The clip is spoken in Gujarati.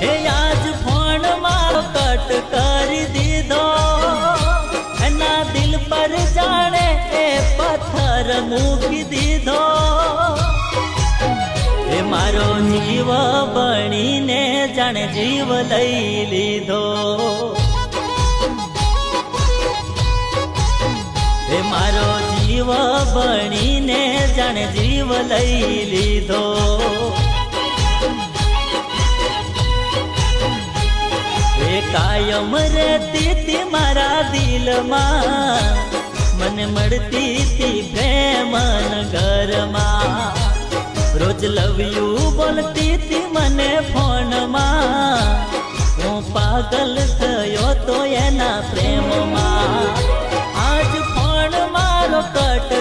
હે આજ ફોન મારો કટ કરી દીધો, એના દિલ પર જાણે એ પથ્થર મૂકી દીધો. એ મારો જીવ બનીને જાણે જીવ લઈ લીધો. એ મારો જીવ બનીને જાણે જીવ લઈ લીધો. એ કાયમ રહેતી તી મારા દિલમાં, મને મળતી તી પ્રેમન ઘરમાં. રોજ લવ યુ બોલતી તી મને ફોનમાં, હું પાગલ થયો તો એના પ્રેમમાં. આજ ફોન મારો કટ